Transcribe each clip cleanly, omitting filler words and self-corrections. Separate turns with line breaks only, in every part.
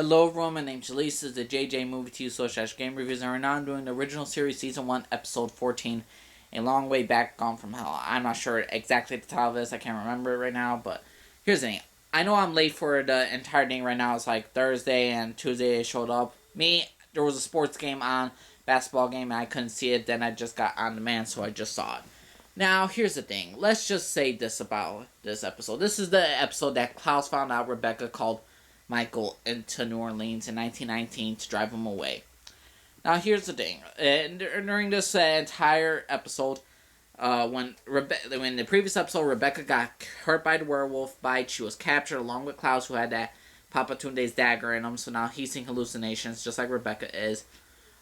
Hello everyone, my name's Jalise. This is the JJ Movie TV Social Game Reviews, and right now I'm doing the original series Season 1, Episode 14, A Long Way Back Gone from Hell. I'm not sure exactly the title of this, I can't remember it right now, but here's the thing. I know I'm late for the entire thing right now. It's like Thursday and Tuesday I showed up. There was a sports game on, basketball game, and I couldn't see it, then I just got on demand, so I just saw it. Now, here's the thing. Let's just say this about this episode. This is the episode that Klaus found out Rebecca called Michael into New Orleans in 1919 to drive him away. Now, here's the thing. During this entire episode, when the previous episode, Rebecca got hurt by the werewolf bite, she was captured along with Klaus, who had that Papa Tunde's dagger in him, so now he's seeing hallucinations, just like Rebecca is.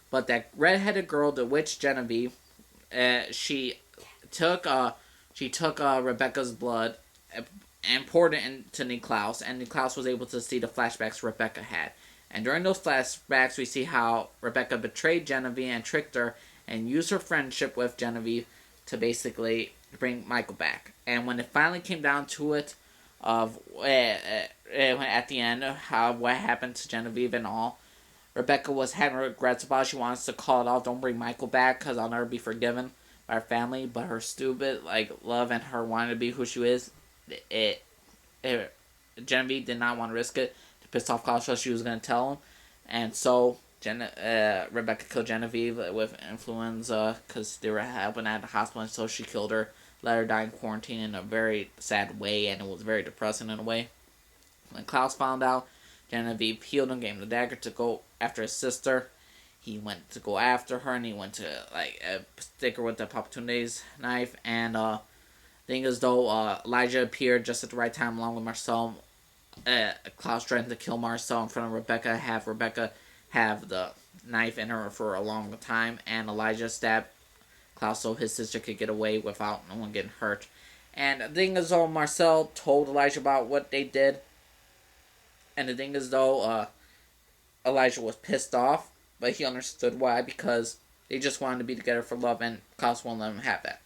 But that redheaded girl, the witch Genevieve, she took Rebecca's blood and poured it into Niklaus, and Niklaus was able to see the flashbacks Rebecca had. And during those flashbacks, we see how Rebecca betrayed Genevieve and tricked her and used her friendship with Genevieve to basically bring Michael back. And when it finally came down to it, at the end, what happened to Genevieve and all, Rebecca was having regrets about it. She wants to call it off. Don't bring Michael back because I'll never be forgiven by her family. But her stupid love and her wanting to be who she is, Genevieve did not want to risk it to piss off Klaus, so she was going to tell him. And so Rebecca killed Genevieve with influenza because they were helping at the hospital, and so she killed her, let her die in quarantine in a very sad way, and it was very depressing in a way. When Klaus found out, Genevieve healed him, gave him the dagger to go after his sister. He went to go after her, and he went to stick her with the Papa Tunde's knife. And thing is, though, Elijah appeared just at the right time, along with Marcel. Klaus threatened to kill Marcel in front of Rebecca, have Rebecca have the knife in her for a long time, and Elijah stabbed Klaus so his sister could get away without no one getting hurt. And the thing is, though, Marcel told Elijah about what they did. And the thing is, though, Elijah was pissed off, but he understood why, because they just wanted to be together for love, and Klaus won't let him have that.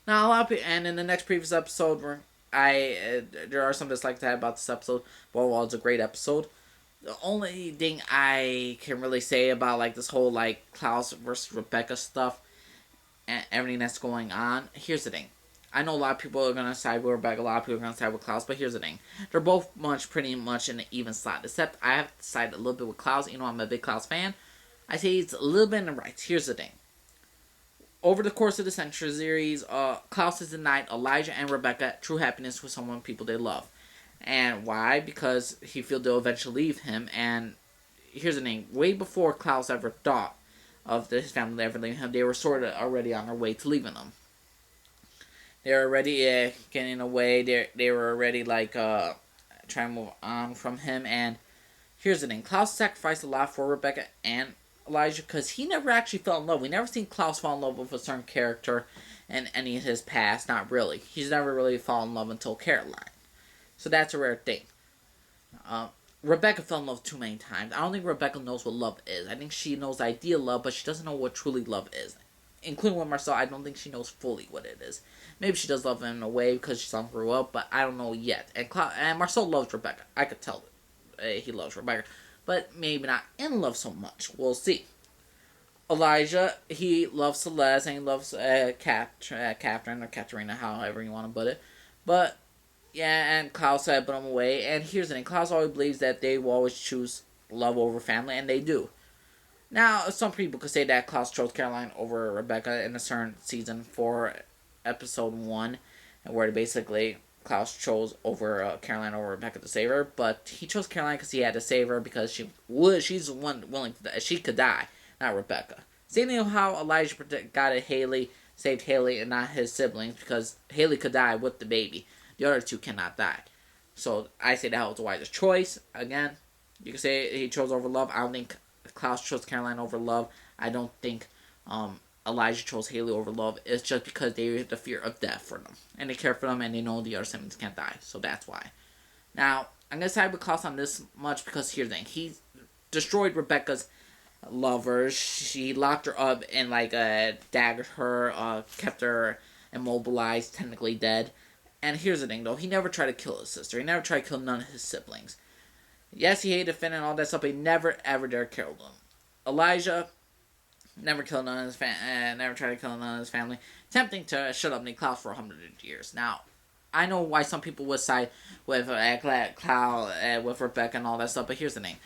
Now, a lot of people, and in the next previous episode, there are some dislikes I have about this episode, but overall, it's a great episode. The only thing I can really say about this whole Klaus versus Rebecca stuff and everything that's going on, here's the thing. I know a lot of people are going to side with Rebecca, a lot of people are going to side with Klaus, but here's the thing. They're both pretty much in an even slot, except I have to side a little bit with Klaus. You know, I'm a big Klaus fan. I say he's a little bit in the right. Here's the thing. Over the course of the Century series, Klaus has denied Elijah and Rebecca true happiness with someone people they love. And why? Because he feels they'll eventually leave him. And here's the thing. Way before Klaus ever thought of his family ever leaving him, they were sort of already on their way to leaving him. They were already getting away. They were already trying to move on from him. And here's the thing. Klaus sacrificed a lot for Rebecca and Elijah because he never actually fell in love. We never seen Klaus fall in love with a certain character in any of his past. Not really. He's never really fallen in love until Caroline. So that's a rare thing. Rebecca fell in love too many times. I don't think Rebecca knows what love is. I think she knows the idea of love, but she doesn't know what truly love is. Including with Marcel, I don't think she knows fully what it is. Maybe she does love him in a way because she saw him grow up, but I don't know yet. And Marcel loves Rebecca. I could tell he loves Rebecca. But maybe not in love so much. We'll see. Elijah, he loves Celeste and he loves Catherine or Katerina, however you want to put it. But, yeah, and Klaus said put him away. And here's the thing. Klaus always believes that they will always choose love over family, and they do. Now, some people could say that Klaus chose Caroline over Rebecca in a certain season 4, episode 1, where basically Klaus chose over Caroline over Rebecca to save her, but he chose Caroline because he had to save her because she's the one willing to die. She could die, not Rebecca. Same thing how Elijah guided Haley, saved Haley and not his siblings, because Haley could die with the baby. The other two cannot die. So I say that was the wisest choice. Again, you can say he chose over love. I don't think Klaus chose Caroline over love. I don't think Elijah chose Haley over love. It's just because they have the fear of death for them. And they care for them and they know the other siblings can't die. So that's why. Now, I'm going to side with Klaus on this much because here's the thing. He destroyed Rebecca's lover. She locked her up and daggered her, kept her immobilized, technically dead. And here's the thing though. He never tried to kill his sister. He never tried to kill none of his siblings. Yes, he hated Finn and all that stuff, but he never ever dared kill them. Elijah never killed none of his never tried to kill none of his family, attempting to shut up Niklaus for 100 years. Now, I know why some people would side with Cloud, with Rebecca and all that stuff, but here's the thing.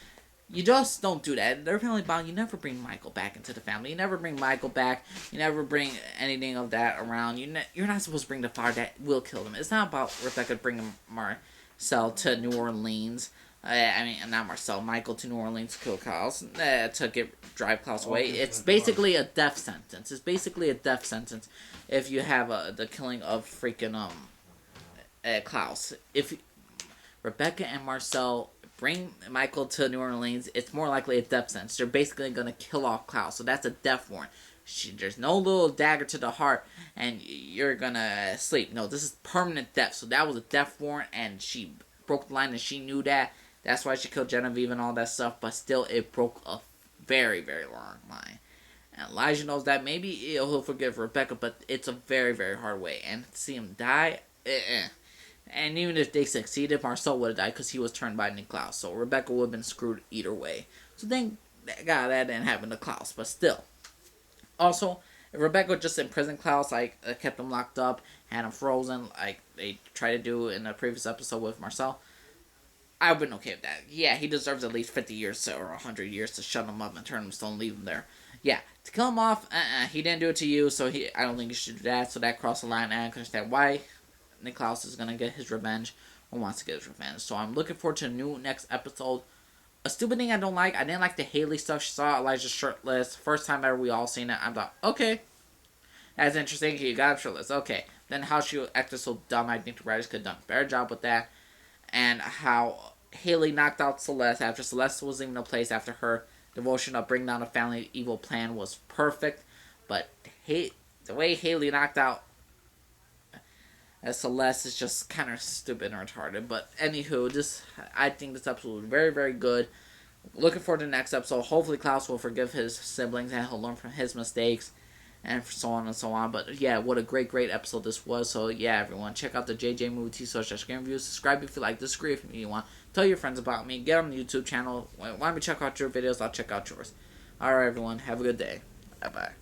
You just don't do that. They're family bound. You never bring Michael back into the family. You never bring Michael back. You never bring anything of that around. You're not supposed to bring the fire that will kill them. It's not about Rebecca bringing Marcel to New Orleans. Not Marcel, Michael to New Orleans to kill Klaus, to drive Klaus away. It's basically a death sentence. It's basically a death sentence if you have the killing of freaking Klaus. If Rebecca and Marcel bring Michael to New Orleans, it's more likely a death sentence. They're basically going to kill off Klaus, so that's a death warrant. There's no little dagger to the heart and you're going to sleep. No, this is permanent death. So that was a death warrant, and she broke the line and she knew that. That's why she killed Genevieve and all that stuff, but still it broke a very, very long line. And Elijah knows that. Maybe he'll forgive Rebecca, but it's a very, very hard way. And to see him die, And even if they succeeded, Marcel would have died because he was turned by Niklaus. So Rebecca would have been screwed either way. So thank God that didn't happen to Klaus, but still. Also, if Rebecca just imprisoned Klaus, kept him locked up, had him frozen, like they tried to do in the previous episode with Marcel, I would have been okay with that. Yeah, he deserves at least 50 years or 100 years to shut him up and turn him stone and leave him there. Yeah, to kill him off, he didn't do it to you, so I don't think you should do that. So that crossed the line, and I can understand why Niklaus is going to get his revenge or wants to get his revenge. So I'm looking forward to a new next episode. A stupid thing I don't like, I didn't like the Haley stuff. She saw Elijah shirtless. First time ever we all seen it. I thought, okay, that's interesting. You got him shirtless. Okay. Then how she acted so dumb, I think the writers could have done a better job with that. And how Haley knocked out Celeste after Celeste was in the place after her devotion of bring down a family evil plan was perfect. But the way Haley knocked out Celeste is just kind of stupid and retarded. But anywho, I think this episode was very, very good. Looking forward to the next episode. Hopefully Klaus will forgive his siblings and he'll learn from his mistakes. And so on and so on. But yeah, what a great episode this was. So yeah, everyone, check out the JJ Movie T Social Game Reviews. Subscribe if you like. Disagree if you want. Tell your friends about me. Get on the YouTube channel. Want me to check out your videos? I'll check out yours. Alright, everyone. Have a good day. Bye-bye.